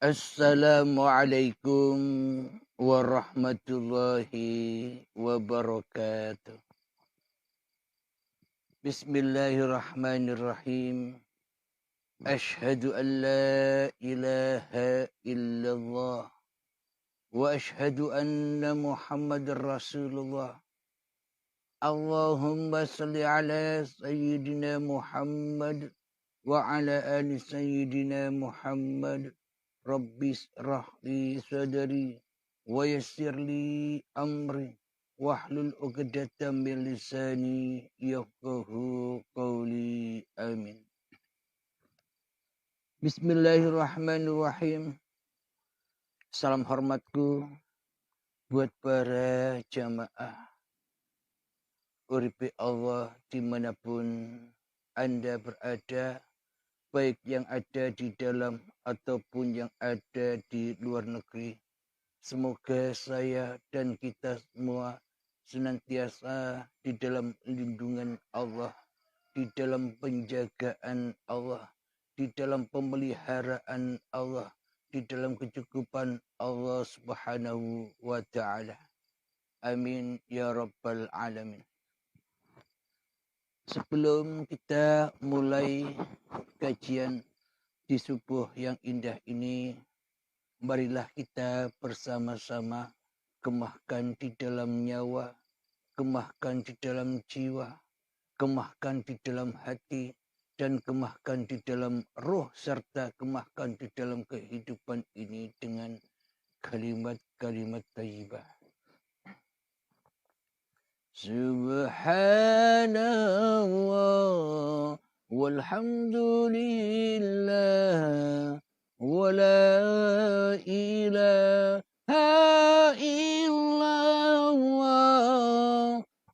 Assalamualaikum warahmatullahi wabarakatuh. Bismillahirrahmanirrahim. Ashhadu an la ilaha illallah wa ashhadu anna Muhammadar Rasulullah. Allahumma salli ala sayyidina Muhammad wa ala ali sayyidina Muhammad. Rabbis rahli sadari wa yassirli amri wahlul 'uqdatam min lisani yafqahu qawli. Amin. Bismillahirrahmanirrahim. Salam hormatku buat para jamaah uripi Allah dimanapun Anda berada, baik yang ada di dalam ataupun yang ada di luar negeri. Semoga saya dan kita semua senantiasa di dalam lindungan Allah, di dalam penjagaan Allah, di dalam pemeliharaan Allah, di dalam kecukupan Allah Subhanahu wa ta'ala. Amin ya rabbal alamin. Sebelum kita mulai kajian di subuh yang indah ini, marilah kita bersama-sama kemahkan di dalam nyawa, kemahkan di dalam jiwa, kemahkan di dalam hati, dan kemahkan di dalam roh, serta kemahkan di dalam kehidupan ini dengan kalimat-kalimat thayyibah. Subhanallah walhamdulillah wala ilaha illallah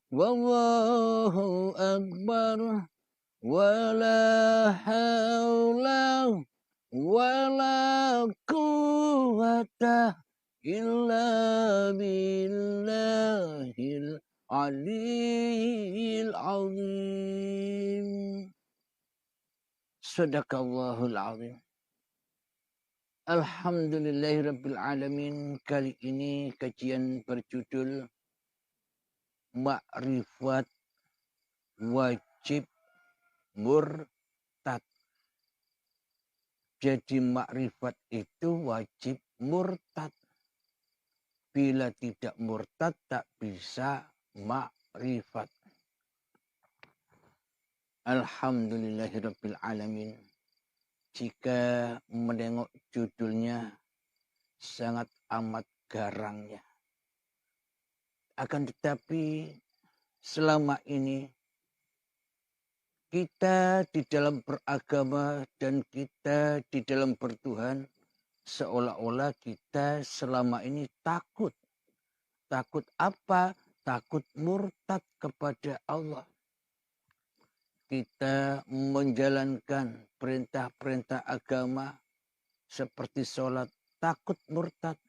wallahu akbar wala haula wala quwwata illa billahil aliyil azim. Sadaqallahul azim. Alhamdulillahirabbil alamin. Kali ini kajian berjudul Makrifat Wajib Murtad. Jadi makrifat itu wajib murtad. Bila tidak murtad tak bisa makrifat. Alhamdulillahirabbil alamin. Jika menengok judulnya sangat amat garangnya. Akan tetapi selama ini kita di dalam beragama dan kita di dalam bertuhan seolah-olah kita selama ini takut. Takut apa? Takut murtad kepada Allah. Kita menjalankan perintah-perintah agama seperti sholat, takut murtad.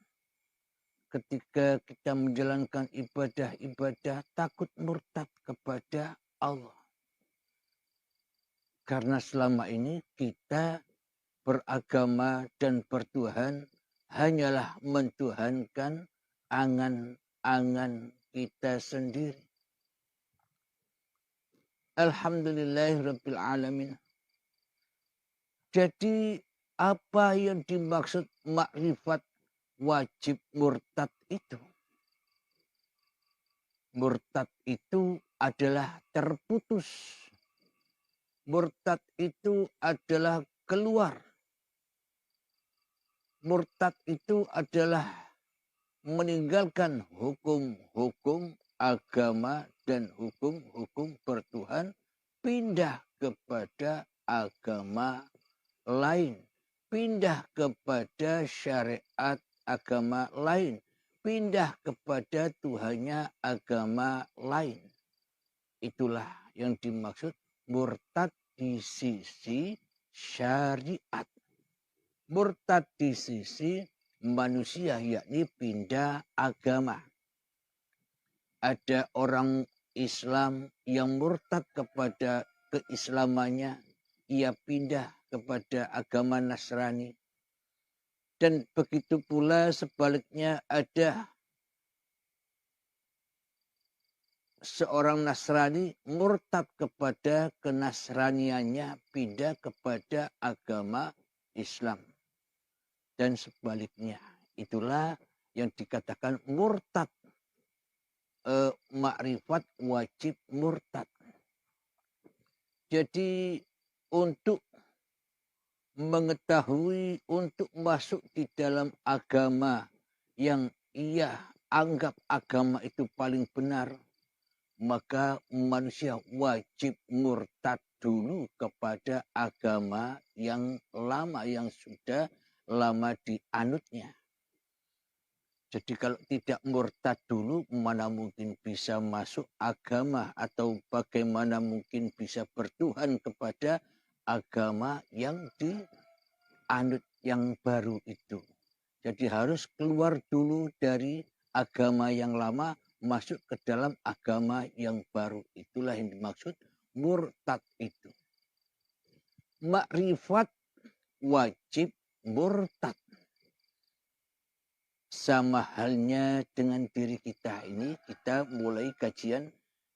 Ketika kita menjalankan ibadah-ibadah, takut murtad kepada Allah. Karena selama ini kita beragama dan bertuhan hanyalah mentuhankan angan-angan kita sendiri. Alhamdulillahirabbil alamin. Jadi apa yang dimaksud makrifat wajib murtad itu? Murtad itu adalah terputus. Murtad itu adalah keluar. Murtad itu adalah meninggalkan hukum-hukum agama dan hukum-hukum bertuhan, pindah kepada agama lain, pindah kepada syariat agama lain, pindah kepada Tuhannya agama lain. Itulah yang dimaksud murtad di sisi syariat. Murtad di sisi manusia, yakni pindah agama. Ada orang Islam yang murtad kepada keislamannya, ia pindah kepada agama Nasrani. Dan begitu pula sebaliknya ada seorang Nasrani murtad kepada kenasraniannya, pindah kepada agama Islam. Dan sebaliknya, itulah yang dikatakan murtad. Makrifat wajib murtad. Jadi untuk mengetahui, untuk masuk di dalam agama yang ia anggap agama itu paling benar, maka manusia wajib murtad dulu kepada agama yang lama, yang sudah lama dianutnya. Jadi kalau tidak murtad dulu, mana mungkin bisa masuk agama, atau bagaimana mungkin bisa bertuhan kepada agama yang dianut yang baru itu. Jadi harus keluar dulu dari agama yang lama, masuk ke dalam agama yang baru. Itulah yang dimaksud murtad itu. Makrifat wajib murtad. Sama halnya dengan diri kita ini, kita mulai kajian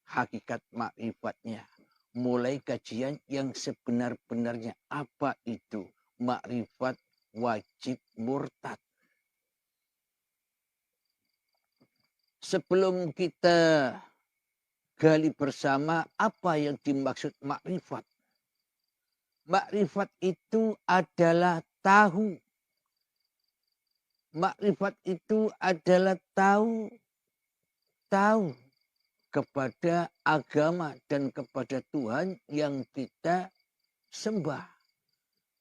hakikat makrifatnya. Mulai kajian yang sebenar-benarnya. Apa itu makrifat wajib murtad? Sebelum kita gali bersama apa yang dimaksud makrifat. Makrifat itu adalah tahu. Makrifat itu adalah tahu kepada agama dan kepada Tuhan yang kita sembah.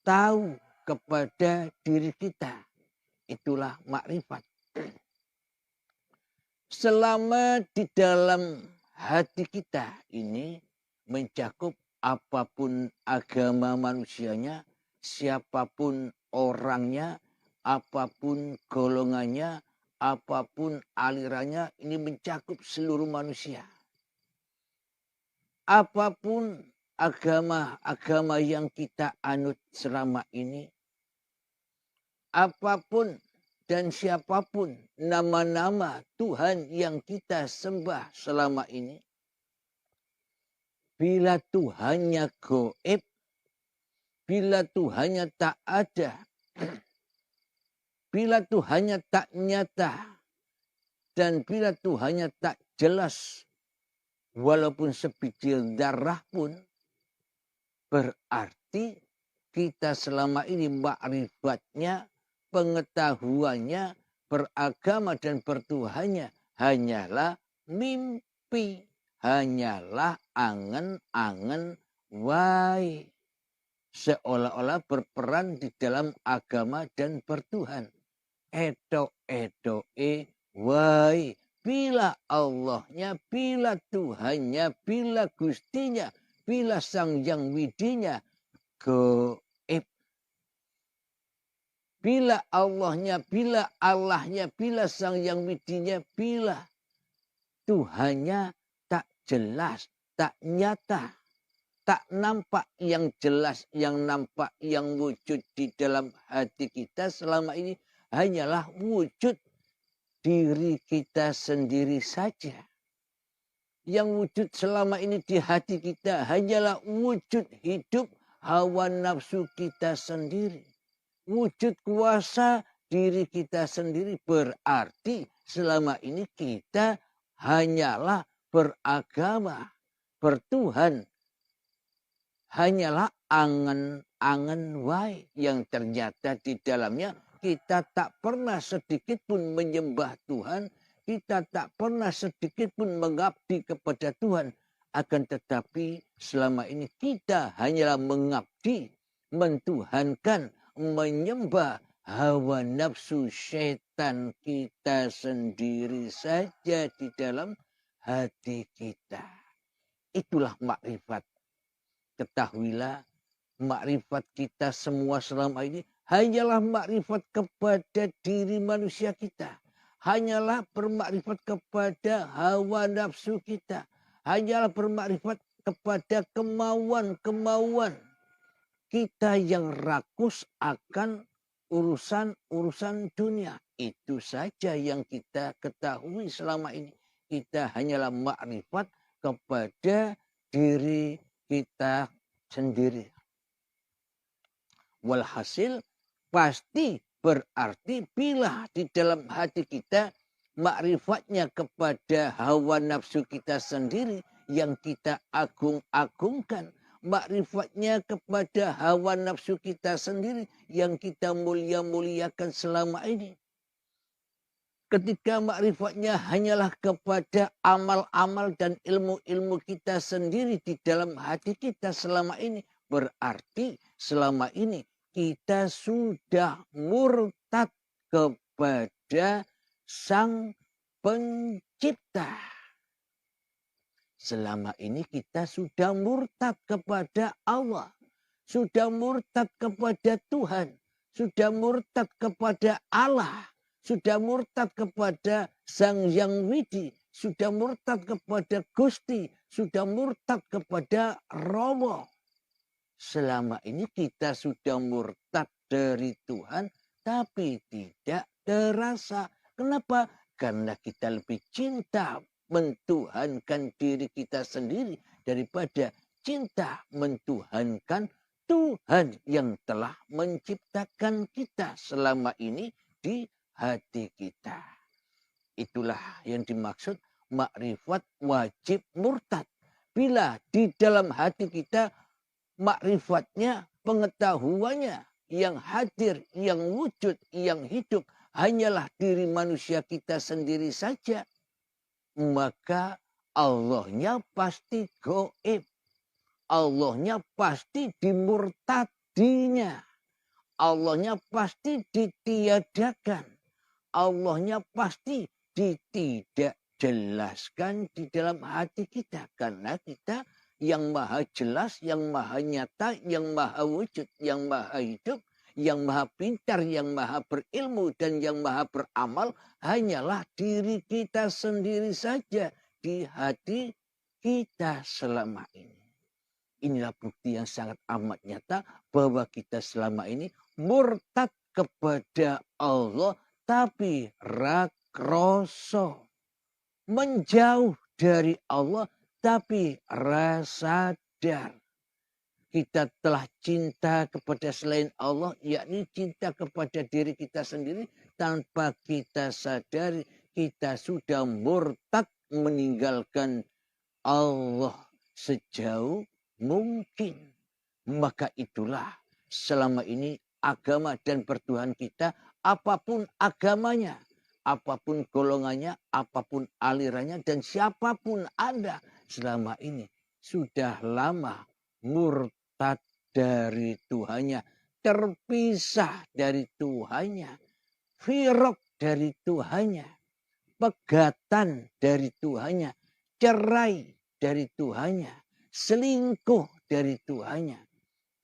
Tahu kepada diri kita. Itulah makrifat. Selama di dalam hati kita ini mencakup apapun agama manusianya, siapapun orangnya, apapun golongannya, apapun alirannya, ini mencakup seluruh manusia. Apapun agama yang kita anut selama ini, apapun dan siapapun nama-nama Tuhan yang kita sembah selama ini, bila Tuhannya gaib, bila Tuhannya tak ada, bila Tuhannya tak nyata, dan bila Tuhannya tak jelas, walaupun sebiji darah pun, berarti kita selama ini makrifatnya, pengetahuannya, beragama dan bertuhannya hanyalah mimpi, hanyalah angan-angan wae. Seolah-olah berperan di dalam agama dan bertuhan. Edo-edoe wae. Bila Allahnya, bila Tuhannya, bila Gustinya, bila Sang Yang Widinya gaib. Bila Allahnya, bila Allahnya, bila Sang Yang Widinya, bila Tuhannya tak jelas, tak nyata, tak nampak yang jelas, yang nampak, yang wujud di dalam hati kita selama ini hanyalah wujud diri kita sendiri saja. Yang wujud selama ini di hati kita hanyalah wujud hidup hawa nafsu kita sendiri. Wujud kuasa diri kita sendiri, berarti selama ini kita hanyalah beragama, bertuhan, hanyalah angan-angan wae yang ternyata di dalamnya kita tak pernah sedikit pun menyembah Tuhan, kita tak pernah sedikit pun mengabdi kepada Tuhan. Akan tetapi selama ini kita hanyalah mengabdi, mentuhankan, menyembah hawa nafsu syaitan kita sendiri saja di dalam hati kita. Itulah makrifat. Ketahuilah, makrifat kita semua selama ini hanyalah makrifat kepada diri manusia kita. Hanyalah bermakrifat kepada hawa nafsu kita. Hanyalah bermakrifat kepada kemauan-kemauan kita yang rakus akan urusan dunia. Itu saja yang kita ketahui selama ini. Kita hanyalah makrifat kepada diri kita sendiri. Walhasil pasti berarti bila di dalam hati kita makrifatnya kepada hawa nafsu kita sendiri yang kita agung-agungkan. Makrifatnya kepada hawa nafsu kita sendiri yang kita mulia-muliakan selama ini. Ketika makrifatnya hanyalah kepada amal-amal dan ilmu-ilmu kita sendiri di dalam hati kita selama ini. Berarti selama ini kita sudah murtad kepada Sang Pencipta. Selama ini kita sudah murtad kepada Allah. Sudah murtad kepada Tuhan. Sudah murtad kepada Allah. Sudah murtad kepada Sang Yang Widi. Sudah murtad kepada Gusti. Sudah murtad kepada Rama. Selama ini kita sudah murtad dari Tuhan. Tapi tidak terasa. Kenapa? Karena kita lebih cinta mentuhankan diri kita sendiri daripada cinta mentuhankan Tuhan yang telah menciptakan kita selama ini di hati kita. Itulah yang dimaksud makrifat wajib murtad. Bila di dalam hati kita makrifatnya, pengetahuannya yang hadir, yang wujud, yang hidup hanyalah diri manusia kita sendiri saja, maka Allahnya pasti goib. Allahnya pasti dimurtadinya. Allahnya pasti ditiadakan. Allahnya pasti tidak jelaskan di dalam hati kita. Karena kita yang maha jelas, yang maha nyata, yang maha wujud, yang maha hidup, yang maha pintar, yang maha berilmu, dan yang maha beramal hanyalah diri kita sendiri saja di hati kita selama ini. Inilah bukti yang sangat amat nyata bahwa kita selama ini murtad kepada Allah tapi rakroso. Menjauh dari Allah tapi rasadar. Kita telah cinta kepada selain Allah, yakni cinta kepada diri kita sendiri tanpa kita sadari kita sudah murtad meninggalkan Allah sejauh mungkin. Maka itulah selama ini agama dan pertuhan kita, apapun agamanya, apapun golongannya, apapun alirannya, dan siapapun Anda selama ini sudah lama murtad dari Tuhannya, terpisah dari Tuhannya, firaq dari Tuhannya, pegatan dari Tuhannya, cerai dari Tuhannya, selingkuh dari Tuhannya.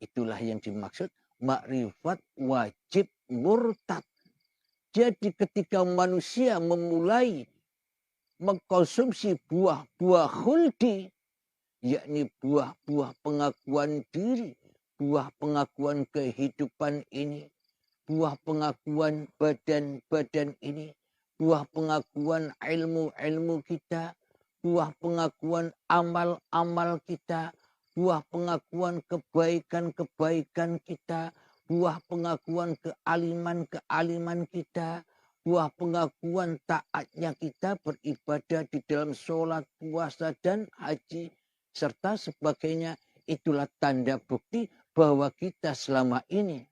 Itulah yang dimaksud makrifat wajib murtad. Jadi ketika manusia memulai mengkonsumsi buah-buah khuldi, yakni buah-buah pengakuan diri, buah pengakuan kehidupan ini, buah pengakuan badan-badan ini, buah pengakuan ilmu-ilmu kita, buah pengakuan amal-amal kita, buah pengakuan kebaikan-kebaikan kita, buah pengakuan kealiman-kealiman kita, buah pengakuan taatnya kita beribadah di dalam sholat, puasa, dan haji, serta sebagainya. Itulah tanda bukti bahwa kita selama ini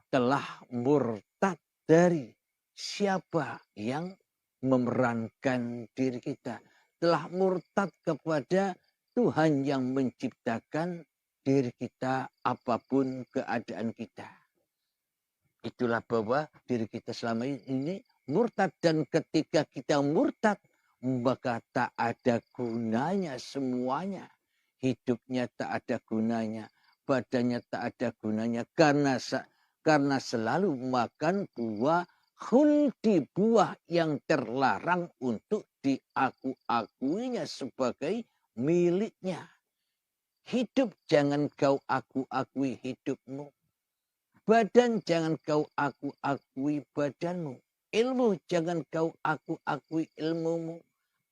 telah murtad dari siapa yang memerankan diri kita. Telah murtad kepada Tuhan yang menciptakan diri kita apapun keadaan kita. Itulah bahwa diri kita selama ini murtad. Dan ketika kita murtad, maka tak ada gunanya semuanya. Hidupnya tak ada gunanya. Badannya tak ada gunanya. Karena selalu makan buah khuldi, buah yang terlarang untuk diaku-akuinya sebagai miliknya. Hidup jangan kau aku-akui hidupmu. Badan jangan kau aku-akui badanmu. Ilmu jangan kau aku-akui ilmumu.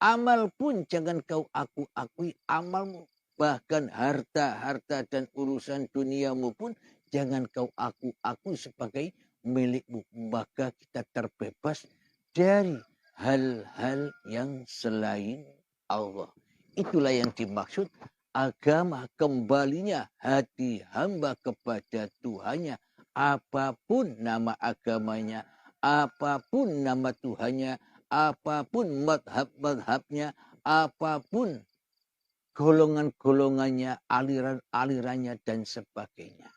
Amal pun jangan kau aku-akui amalmu. Bahkan harta-harta dan urusan duniamu pun jangan kau aku-akui sebagai milikmu. Maka kita terbebas dari hal-hal yang selain Allah. Itulah yang dimaksud agama, kembalinya hati hamba kepada Tuhannya. Apapun nama agamanya, apapun nama Tuhannya, apapun madhab-madhabnya, apapun golongan-golongannya, aliran-alirannya, dan sebagainya.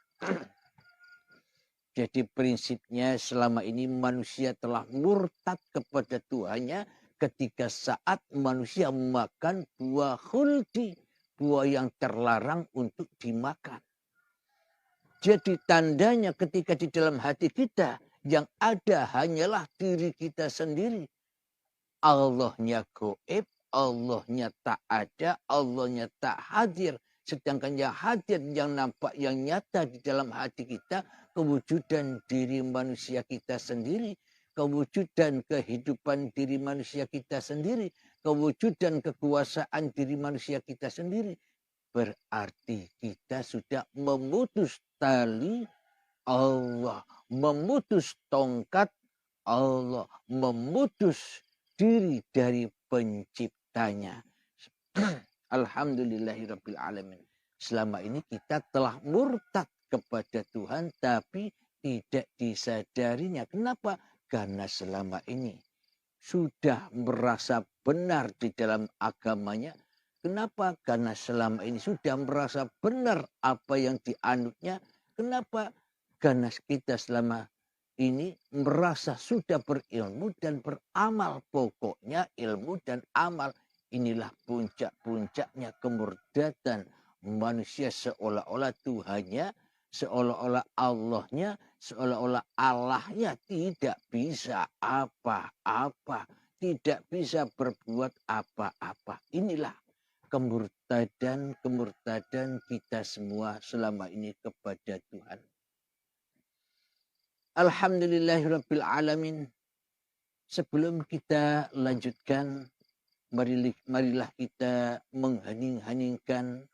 Jadi prinsipnya selama ini manusia telah murtad kepada Tuhannya ketika saat manusia makan buah khuldi, buah yang terlarang untuk dimakan. Jadi tandanya ketika di dalam hati kita yang ada hanyalah diri kita sendiri. Allahnya goib, Allahnya tak ada, Allahnya tak hadir. Sedangkan yang hadir, yang nampak, yang nyata di dalam hati kita, kewujudan diri manusia kita sendiri, kewujudan kehidupan diri manusia kita sendiri, kewujudan kekuasaan diri manusia kita sendiri. Berarti kita sudah memutus tali Allah, memutus tongkat Allah, memutus diri dari penciptanya. Alhamdulillahirabbil alamin. Selama ini kita telah murtad kepada Tuhan tapi tidak disadarinya. Kenapa? Karena selama ini sudah merasa benar di dalam agamanya. Kenapa? Karena selama ini sudah merasa benar apa yang dianutnya. Kenapa? Karena kita selama ini merasa sudah berilmu dan beramal. Pokoknya ilmu dan amal. Inilah puncak-puncaknya kemurdadan manusia seolah-olah Tuhannya, seolah-olah Allahnya, seolah-olah Allahnya tidak bisa apa-apa. Tidak bisa berbuat apa-apa. Inilah kemurtadan kita semua selama ini kepada Tuhan. Alhamdulillahirabbil alamin. Sebelum kita lanjutkan, marilah kita menghening-heningkan,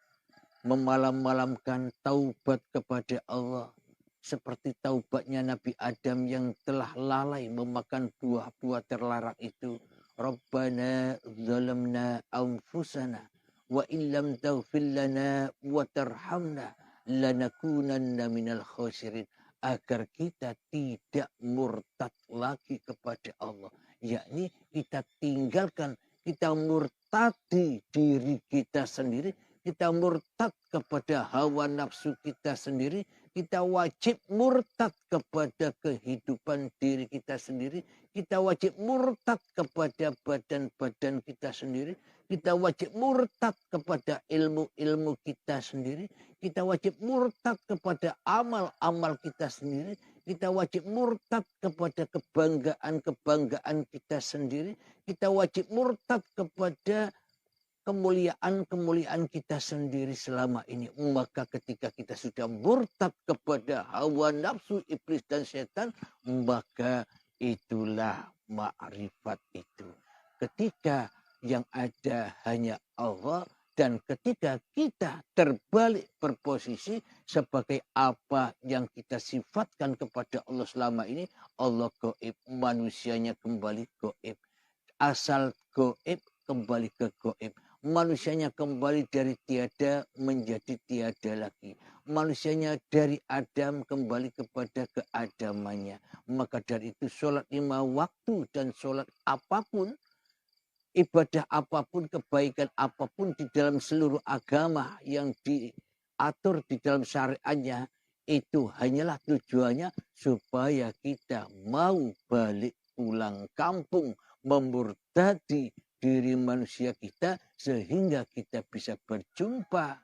memalam-malamkan taubat kepada Allah. Seperti taubatnya Nabi Adam yang telah lalai memakan buah-buah terlarang itu. Rabbana zalamna anfusana wa illam taghfir lana wa tarhamna lanakunanna minal khasirin. Agar kita tidak murtad lagi kepada Allah. Yakni kita tinggalkan, kita murtadi diri kita sendiri. Kita murtad kepada hawa nafsu kita sendiri. Kita wajib murtad kepada kehidupan diri kita sendiri. Kita wajib murtad kepada badan-badan kita sendiri. Kita wajib murtad kepada ilmu-ilmu kita sendiri. Kita wajib murtad kepada amal-amal kita sendiri. Kita wajib murtad kepada kebanggaan-kebanggaan kita sendiri. Kita wajib murtad kepada kemuliaan-kemuliaan kita sendiri selama ini. Maka ketika kita sudah murtad kepada hawa nafsu iblis dan setan, maka itulah ma'rifat itu. Ketika yang ada hanya Allah, dan ketika kita terbalik berposisi sebagai apa yang kita sifatkan kepada Allah selama ini, Allah gaib, manusianya kembali gaib. Asal gaib kembali ke gaib. Manusianya kembali dari tiada menjadi tiada lagi. Manusianya dari Adam kembali kepada keadamannya. Maka dari itu sholat 5 waktu dan sholat apapun, ibadah apapun, kebaikan apapun di dalam seluruh agama yang diatur di dalam syariatnya, itu hanyalah tujuannya supaya kita mau balik pulang kampung, memurtadi diri manusia kita sehingga kita bisa berjumpa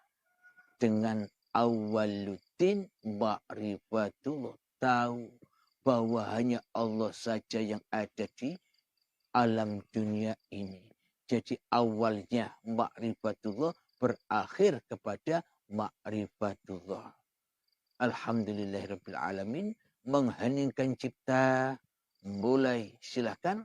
dengan awaluddin ma'rifatullah. Tahu bahwa hanya Allah saja yang ada di alam dunia ini. Jadi awalnya ma'rifatullah, berakhir kepada ma'rifatullah. Alhamdulillahirabbil alamin. Mengheningkan cipta. Mulai, silakan.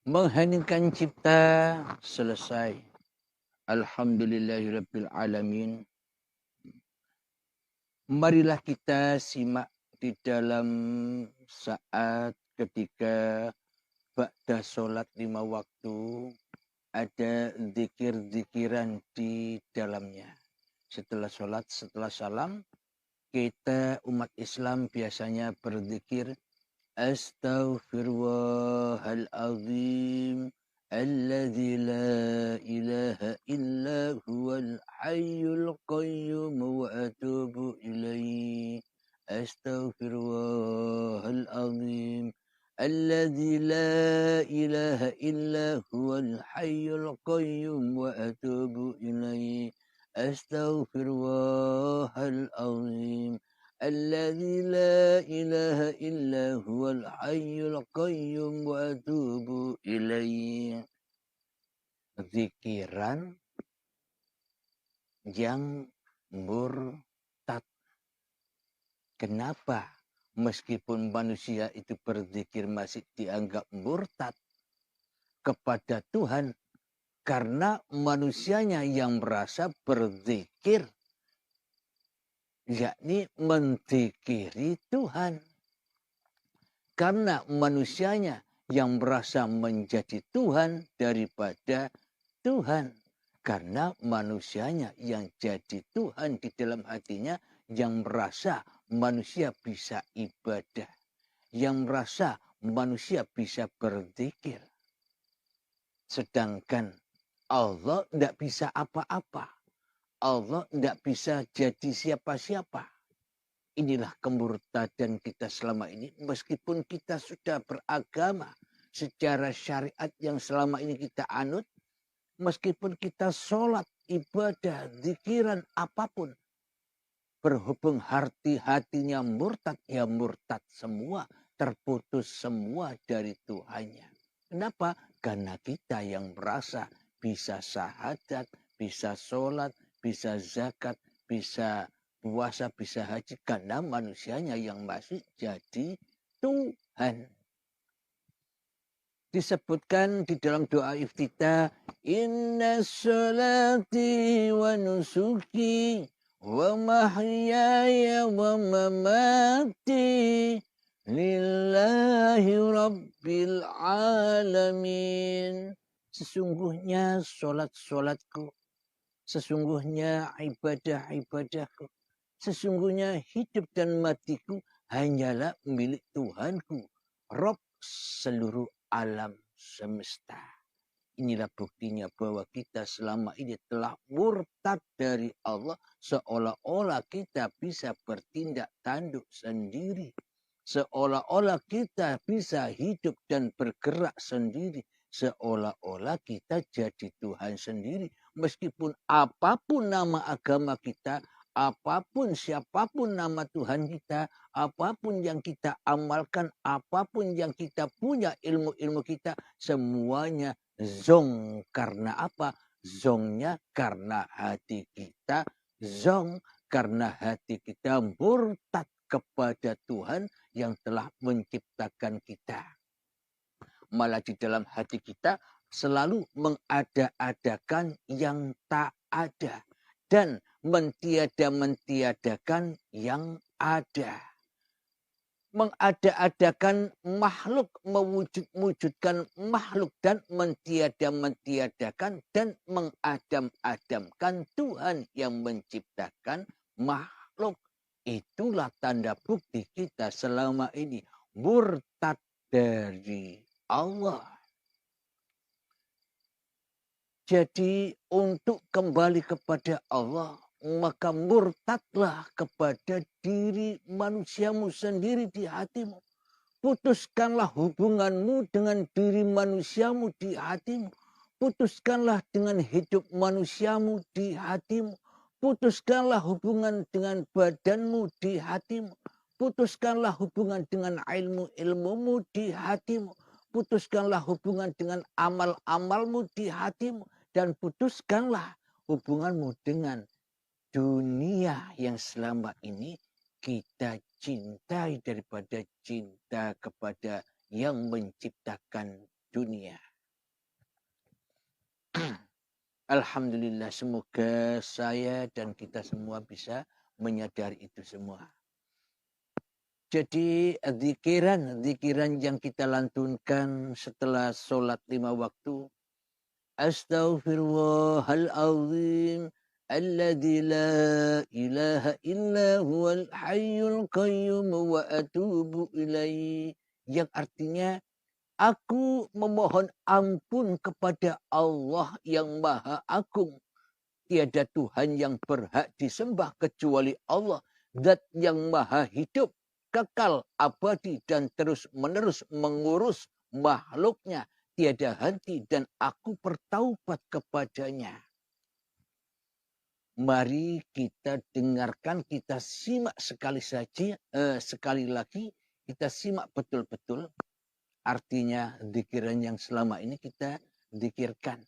Mengheningkan cipta selesai. Alhamdulillahirabbil alamin. Marilah kita simak di dalam saat ketika ba'da solat 5 waktu ada zikir-zikiran di dalamnya. Setelah solat, setelah salam, kita umat Islam biasanya berzikir Astaghfirullahalazim alladzi la ilaha illa huwal hayyul qayyum wa atubu ilaihi. Astaghfirullahalazim alladzi la ilaha illa huwal hayyul qayyum wa atubu ilaihi. Astaghfirullahalazim الذي لا إله إلا هو الحي القيوم وأتوب إليه. Zikiran yang murtad. Kenapa? Meskipun manusia itu berzikir masih dianggap murtad kepada Tuhan, karena manusianya yang merasa berzikir, yakni menzikiri Tuhan. Karena manusianya yang merasa menjadi Tuhan daripada Tuhan. Karena manusianya yang jadi Tuhan di dalam hatinya, yang merasa manusia bisa ibadah. Yang merasa manusia bisa berzikir. Sedangkan Allah tidak bisa apa-apa. Allah tidak bisa jadi siapa-siapa. Inilah kemurtadan kita selama ini. Meskipun kita sudah beragama secara syariat yang selama ini kita anut. Meskipun kita sholat, ibadah, zikiran, apapun. Berhubung hatinya murtad, ya murtad semua. Terputus semua dari Tuhannya. Kenapa? Karena kita yang merasa bisa syahadat, bisa sholat, bisa zakat, bisa puasa, bisa haji. Karena manusianya yang masih jadi Tuhan. Disebutkan di dalam doa iftitah, Inna sholati wa nusuki wa mahyaya wa mamati lillahi rabbil alamin. Sesungguhnya solat-solatku, sesungguhnya ibadah-ibadahku, sesungguhnya hidup dan matiku hanyalah milik Tuhanku, Rob seluruh alam semesta. Inilah buktinya bahwa kita selama ini telah murtad dari Allah, seolah-olah kita bisa bertindak tanduk sendiri. Seolah-olah kita bisa hidup dan bergerak sendiri. Seolah-olah kita jadi Tuhan sendiri. meskipun apapun nama agama kita, apapun siapapun nama Tuhan kita, apapun yang kita amalkan, apapun yang kita punya ilmu-ilmu kita, semuanya zong. Karena apa? Zongnya karena hati kita zong, karena hati kita murtad kepada Tuhan yang telah menciptakan kita. Malah di dalam hati kita selalu mengada-adakan yang tak ada dan mentiada-mentiadakan yang ada. Mengada-adakan makhluk, mewujud-wujudkan makhluk dan mentiada-mentiadakan dan mengadam-adamkan Tuhan yang menciptakan makhluk. Itulah tanda bukti kita selama ini murtad dari Allah. Jadi untuk kembali kepada Allah, maka murtadlah kepada diri manusiamu sendiri di hatimu. Putuskanlah hubunganmu dengan diri manusiamu di hatimu. Putuskanlah dengan hidup manusiamu di hatimu. Putuskanlah hubungan dengan badanmu di hatimu. Putuskanlah hubungan dengan ilmu-ilmumu di hatimu. Putuskanlah hubungan dengan amal-amalmu di hatimu. Dan putuskanlah hubunganmu dengan dunia yang selama ini kita cintai daripada cinta kepada yang menciptakan dunia. Alhamdulillah, semoga saya dan kita semua bisa menyadari itu semua. Jadi zikiran yang kita lantunkan setelah sholat 5 waktu. Astaghfirullahalazim alladzi la ilaha illa huwal hayyul qayyum wa atubu ilaihi. Yang artinya aku memohon ampun kepada Allah yang Maha Agung. Tiada Tuhan yang berhak disembah kecuali Allah. Zat yang Maha Hidup, kekal, abadi dan terus-menerus mengurus makhluknya. Tiada henti dan aku bertaubat kepadanya. Mari kita dengarkan, kita simak sekali lagi, kita simak betul-betul artinya zikiran yang selama ini kita zikirkan.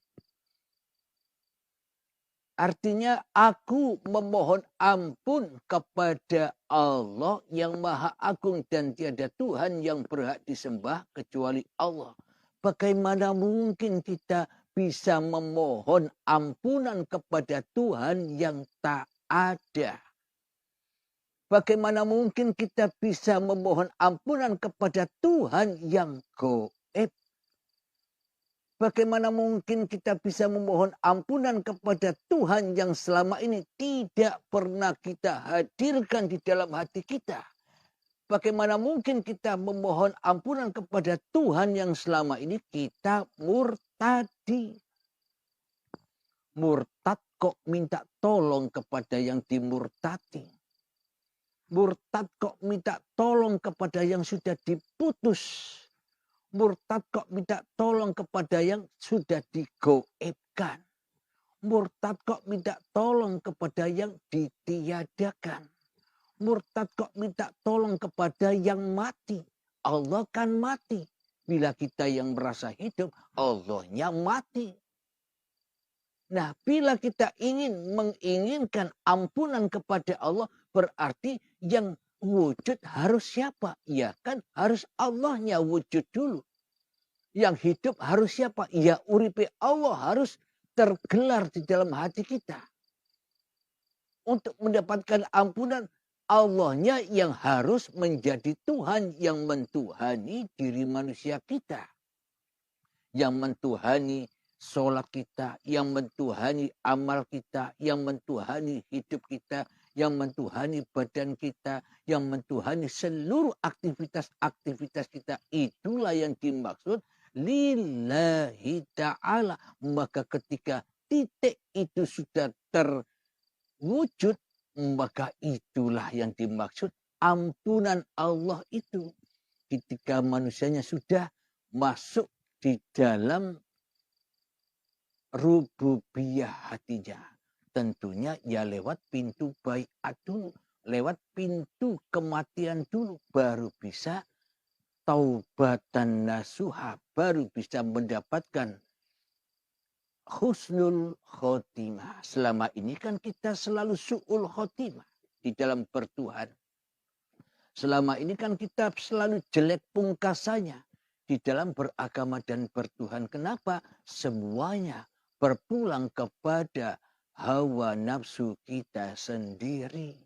Artinya aku memohon ampun kepada Allah yang Maha Agung dan tiada Tuhan yang berhak disembah kecuali Allah. Bagaimana mungkin kita bisa memohon ampunan kepada Tuhan yang tak ada? Bagaimana mungkin kita bisa memohon ampunan kepada Tuhan yang gaib? Bagaimana mungkin kita bisa memohon ampunan kepada Tuhan yang selama ini tidak pernah kita hadirkan di dalam hati kita? Bagaimana mungkin kita memohon ampunan kepada Tuhan yang selama ini kita murtadi? Murtad kok minta tolong kepada yang dimurtadi? Murtad kok minta tolong kepada yang sudah diputus? Murtad kok minta tolong kepada yang sudah digoibkan? Murtad kok minta tolong kepada yang ditiadakan? Murtad kok minta tolong kepada yang mati? Allah kan mati. Bila kita yang merasa hidup, Allahnya mati. Nah, bila kita menginginkan ampunan kepada Allah, berarti yang wujud harus siapa? Ya kan harus Allahnya wujud dulu. Yang hidup harus siapa? Ya uripe Allah harus tergelar di dalam hati kita. Untuk mendapatkan ampunan, Allahnya yang harus menjadi Tuhan yang mentuhani diri manusia kita. Yang mentuhani sholat kita, yang mentuhani amal kita, yang mentuhani hidup kita, yang mentuhani badan kita, yang mentuhani seluruh aktivitas-aktivitas kita. Itulah yang dimaksud lillahi ta'ala. Maka ketika titik itu sudah terwujud, maka itulah yang dimaksud ampunan Allah itu. Ketika manusianya sudah masuk di dalam rububiyah hatinya. Tentunya ya lewat pintu baiat dulu. Lewat pintu kematian dulu. Baru bisa taubatan nasuha. Baru bisa mendapatkan husnul khotimah. Selama ini kan kita selalu su'ul khotimah di dalam bertuhan. Selama ini kan kita selalu jelek pungkasannya di dalam beragama dan bertuhan. Kenapa? Semuanya berpulang kepada hawa nafsu kita sendiri.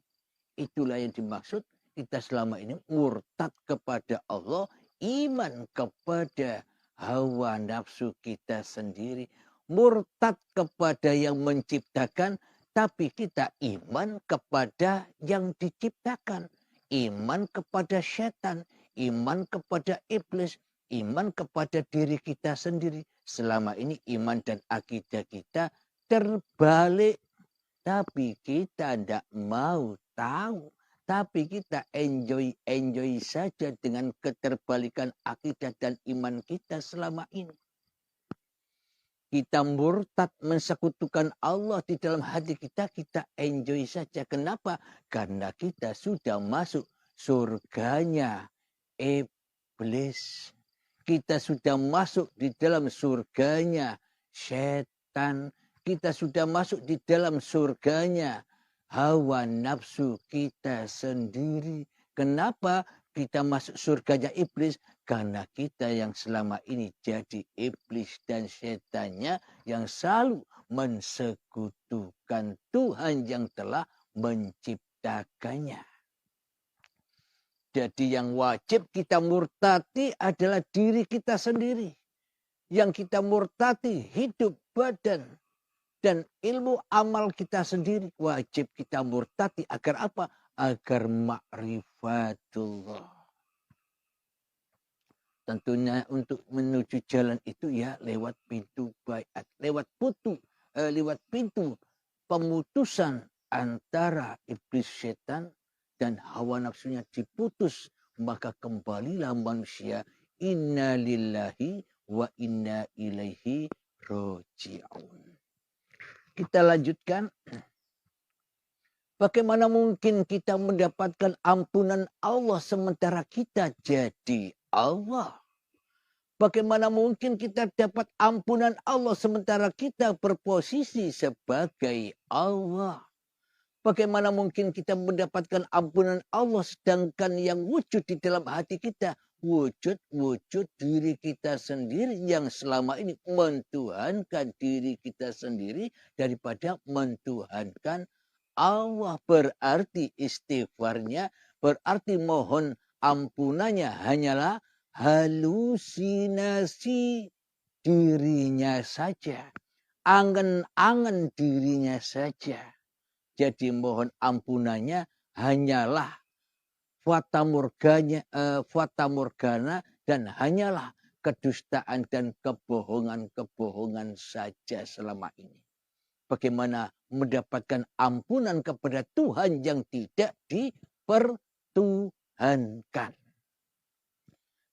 Itulah yang dimaksud kita selama ini murtad kepada Allah, iman kepada hawa nafsu kita sendiri. Murtad kepada yang menciptakan, tapi kita iman kepada yang diciptakan. Iman kepada setan, iman kepada iblis, iman kepada diri kita sendiri. Selama ini iman dan akidah kita terbalik. Tapi kita tidak mau tahu. Tapi kita enjoy saja dengan keterbalikan akidah dan iman kita selama ini. Kita murtad mensekutukan Allah di dalam hati kita, kita enjoy saja. Kenapa? Karena kita sudah masuk surganya iblis. Kita sudah masuk di dalam surganya setan. Kita sudah masuk di dalam surganya hawa nafsu kita sendiri. Kenapa kita masuk surganya iblis? Karena kita yang selama ini jadi iblis dan setannya yang selalu mensekutukan Tuhan yang telah menciptakannya. Jadi yang wajib kita murtati adalah diri kita sendiri. Yang kita murtati hidup, badan, dan ilmu amal kita sendiri. Wajib kita murtati agar apa? Agar ma'rifatullah. Tentunya untuk menuju jalan itu ya lewat pintu baiat. Lewat pintu pemutusan antara iblis setan dan hawa nafsunya diputus. Maka kembalilah manusia. Inna lillahi wa inna ilaihi roji'un. Kita lanjutkan. Bagaimana mungkin kita mendapatkan ampunan Allah sementara kita jadi Allah? Bagaimana mungkin kita dapat ampunan Allah sementara kita berposisi sebagai Allah? Bagaimana mungkin kita mendapatkan ampunan Allah sedangkan yang wujud di dalam hati kita wujud diri kita sendiri yang selama ini mentuhankan diri kita sendiri daripada mentuhankan Allah. Berarti istighfarnya, berarti mohon ampunannya hanyalah halusinasi dirinya saja. Angan-angan dirinya saja. Jadi mohon ampunannya hanyalah fata morgana dan hanyalah kedustaan dan kebohongan-kebohongan saja selama ini. Bagaimana mendapatkan ampunan kepada Tuhan yang tidak dipertuhankan?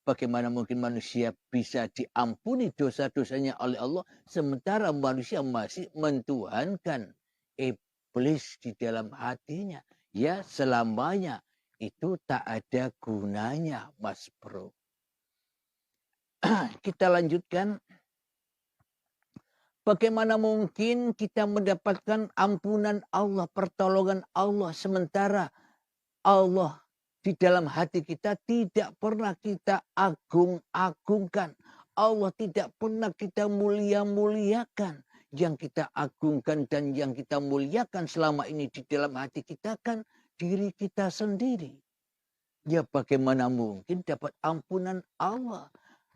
Bagaimana mungkin manusia bisa diampuni dosa-dosanya oleh Allah sementara manusia masih mentuhankan iblis di dalam hatinya? Ya selamanya itu tak ada gunanya, Mas Bro. Kita lanjutkan. Bagaimana mungkin kita mendapatkan ampunan Allah, pertolongan Allah sementara Allah di dalam hati kita tidak pernah kita agung-agungkan. Allah tidak pernah kita mulia-muliakan. Yang kita agungkan dan yang kita muliakan selama ini di dalam hati kita kan diri kita sendiri. Ya bagaimana mungkin dapat ampunan Allah?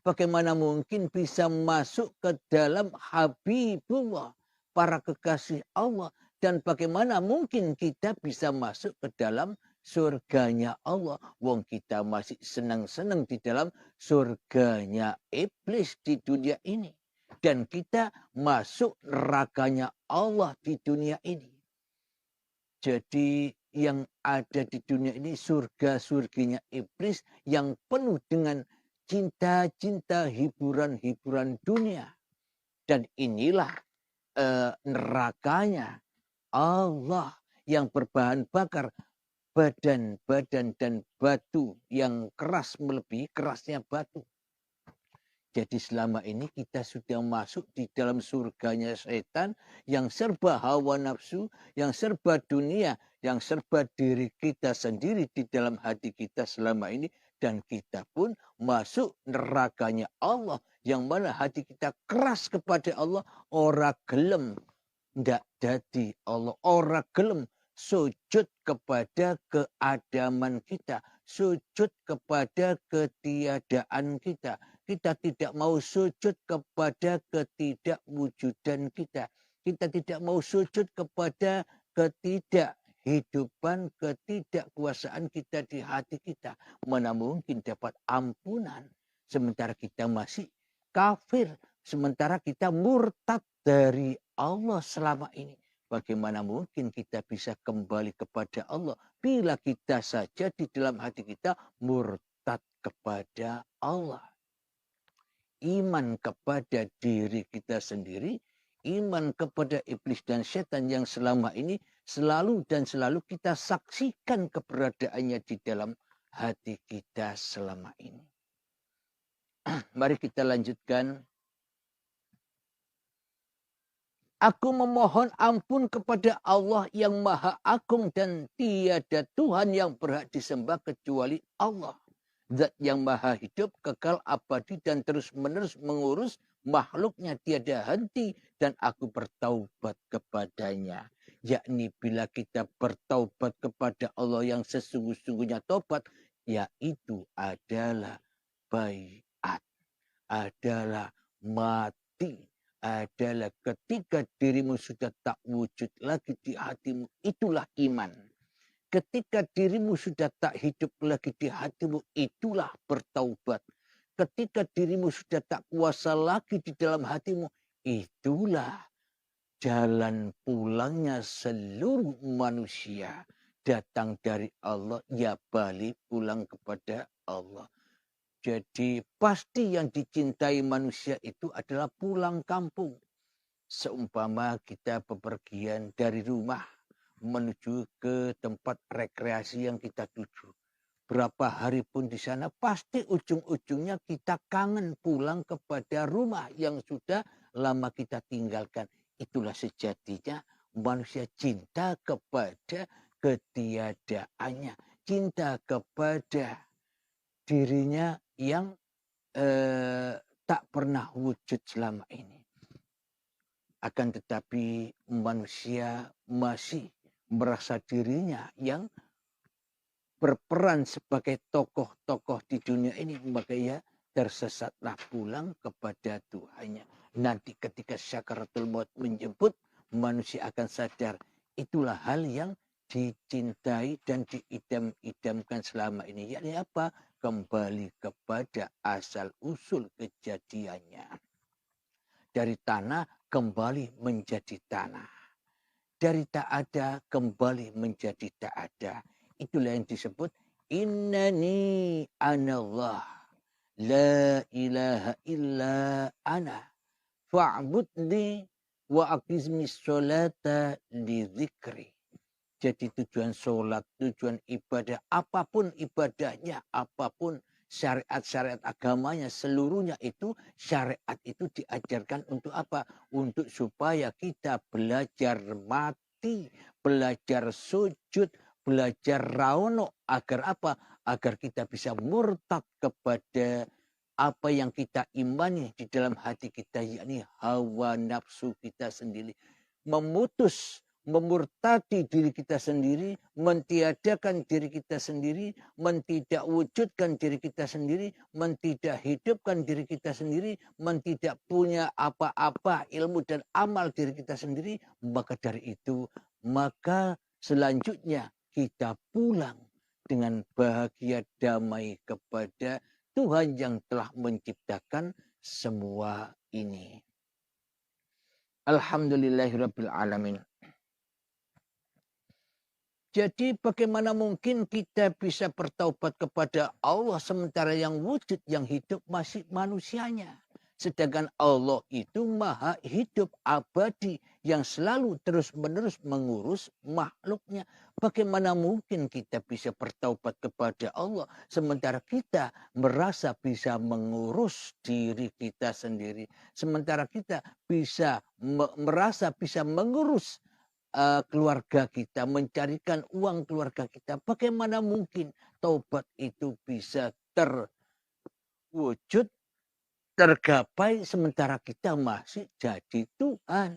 Bagaimana mungkin bisa masuk ke dalam Habibullah, para kekasih Allah. Dan bagaimana mungkin kita bisa masuk ke dalam surganya Allah. Wong kita masih senang-senang di dalam surganya iblis di dunia ini. Dan kita masuk nerakanya Allah di dunia ini. Jadi yang ada di dunia ini surga-surginya iblis yang penuh dengan cinta-cinta hiburan-hiburan dunia. Dan inilah nerakanya Allah yang berbahan bakar badan-badan dan batu yang keras melebihi kerasnya batu. Jadi selama ini kita sudah masuk di dalam surganya setan yang serba hawa nafsu, yang serba dunia, yang serba diri kita sendiri di dalam hati kita selama ini. Dan kita pun masuk nerakanya Allah yang mana hati kita keras kepada Allah. Ora gelem ndak jadi Allah. Ora gelem sujud kepada keadaman kita. Sujud kepada ketiadaan kita. Kita tidak mau sujud kepada ketidakwujudan kita. Kita tidak mau sujud kepada ketidakhidupan, ketidakkuasaan kita di hati kita. Mana mungkin dapat ampunan sementara kita masih kafir. Sementara kita murtad dari Allah selama ini. Bagaimana mungkin kita bisa kembali kepada Allah bila kita saja di dalam hati kita murtad kepada Allah. Iman kepada diri kita sendiri, iman kepada iblis dan setan yang selama ini selalu dan selalu kita saksikan keberadaannya di dalam hati kita selama ini. Mari kita lanjutkan. Aku memohon ampun kepada Allah yang maha agung dan tiada Tuhan yang berhak disembah kecuali Allah. Zat yang maha hidup, kekal, abadi dan terus menerus mengurus makhluknya tiada henti. Dan aku bertaubat kepadanya. Yakni bila kita bertaubat kepada Allah yang sesungguh-sungguhnya taubat. Yaitu adalah baiat. Adalah mati. Adalah ketika dirimu sudah tak wujud lagi di hatimu, itulah iman. Ketika dirimu sudah tak hidup lagi di hatimu, itulah bertaubat. Ketika dirimu sudah tak kuasa lagi di dalam hatimu, itulah jalan pulangnya seluruh manusia. Datang dari Allah, ya balik pulang kepada Allah. Jadi pasti yang dicintai manusia itu adalah pulang kampung. Seumpama kita bepergian dari rumah menuju ke tempat rekreasi yang kita tuju. Berapa hari pun di sana pasti ujung-ujungnya kita kangen pulang kepada rumah yang sudah lama kita tinggalkan. Itulah sejatinya manusia cinta kepada ketiadaannya. Cinta kepada dirinya yang tak pernah wujud selama ini. Akan tetapi manusia masih merasa dirinya yang berperan sebagai tokoh-tokoh di dunia ini. Makanya tersesatlah pulang kepada Tuhannya. Nanti ketika syakaratul maut menjemput, manusia akan sadar itulah hal yang dicintai dan diidam-idamkan selama ini. Yakni apa? Kembali kepada asal usul kejadiannya. Dari tanah kembali menjadi tanah. Dari tak ada kembali menjadi tak ada. Itulah yang disebut innani anallah la ilaha illa ana fa'budni wa aqizmis sholata li dzikri. Jadi tujuan sholat, tujuan ibadah, apapun ibadahnya, apapun syariat-syariat agamanya, seluruhnya itu syariat itu diajarkan untuk apa? Untuk supaya kita belajar mati, belajar sujud, belajar raono. Agar apa? Agar kita bisa murtad kepada apa yang kita imani di dalam hati kita, yakni hawa nafsu kita sendiri. Memurtadi diri kita sendiri, mentiadakan diri kita sendiri, mentidak wujudkan diri kita sendiri, mentidak hidupkan diri kita sendiri, mentidak punya apa-apa ilmu dan amal diri kita sendiri. Maka dari itu, maka selanjutnya kita pulang dengan bahagia damai kepada Tuhan yang telah menciptakan semua ini. Alhamdulillahirabbil alamin. Jadi bagaimana mungkin kita bisa bertaubat kepada Allah sementara yang wujud, yang hidup masih manusianya. Sedangkan Allah itu maha hidup abadi yang selalu terus-menerus mengurus makhluknya. Bagaimana mungkin kita bisa bertaubat kepada Allah sementara kita merasa bisa mengurus diri kita sendiri. Sementara kita bisa merasa bisa mengurus keluarga kita, mencarikan uang keluarga kita. Bagaimana mungkin taubat itu bisa terwujud, tergapai sementara kita masih jadi Tuhan.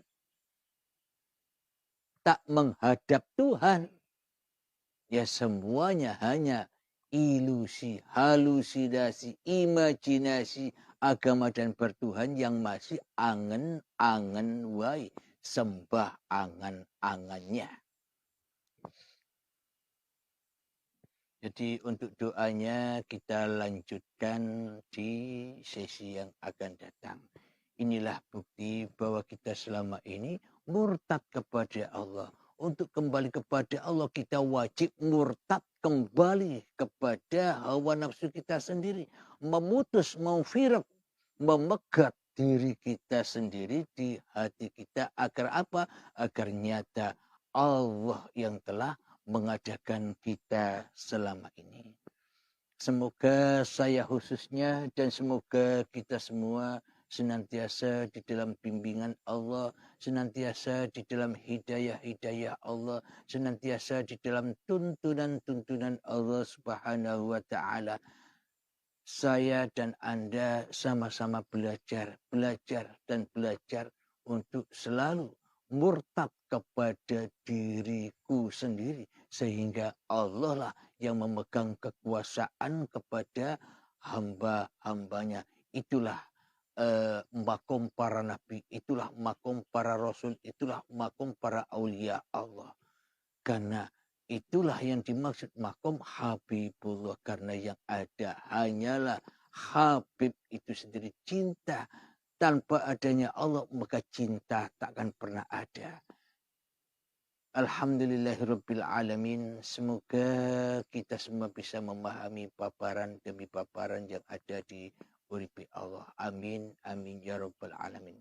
Tak menghadap Tuhan. Ya semuanya hanya ilusi, halusinasi, imajinasi agama dan bertuhan yang masih angen-angen wae, sembah angan-angannya. Jadi untuk doanya kita lanjutkan di sesi yang akan datang. Inilah bukti bahwa kita selama ini murtad kepada Allah. Untuk kembali kepada Allah kita wajib murtad kembali kepada hawa nafsu kita sendiri. Memutus, memfirq, memegat diri kita sendiri di hati kita. Agar apa? Agar nyata Allah yang telah mengadakan kita selama ini. Semoga saya khususnya dan semoga kita semua senantiasa di dalam bimbingan Allah, senantiasa di dalam hidayah-hidayah Allah, senantiasa di dalam tuntunan-tuntunan Allah Subhanahu wa taala. Saya dan Anda sama-sama belajar dan belajar untuk selalu murtad kepada diriku sendiri. Sehingga Allah lah yang memegang kekuasaan kepada hamba-hambanya. Itulah makom para nabi, itulah makom para rasul, itulah makom para aulia Allah. Karena itulah yang dimaksud makom Habibullah. Karena yang ada hanyalah Habib itu sendiri, cinta. Tanpa adanya Allah maka cinta takkan pernah ada. Alhamdulillahirabbil alamin. Semoga kita semua bisa memahami paparan demi paparan yang ada di uripi Allah. Amin amin ya rabbal alamin.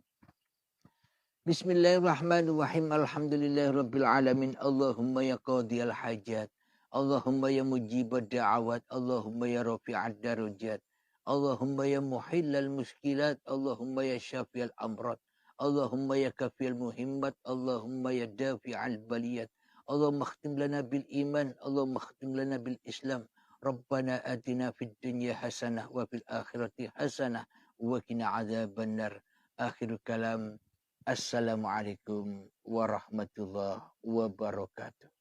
Bismillahirrahmanirrahim. Alhamdulillahirabbil alamin. Allahumma ya qadiyal hajat. Allahumma ya mujibad da'awat. Allahumma ya rafi'ad darajat. Allahumma ya muhillal muskilat. Allahumma ya syafi'al amrat. Allahumma ya kafiyal muhimmat. Allahumma ya dafi'al baliyat. Allahumma khtim lana bil iman. Allahumma khtim lana bil islam. Rabbana atina fid dunya hasanah wa fil akhirati hasanah wa qina adzaban nar. Akhirul kalam. Assalamualaikum warahmatullahi wabarakatuh.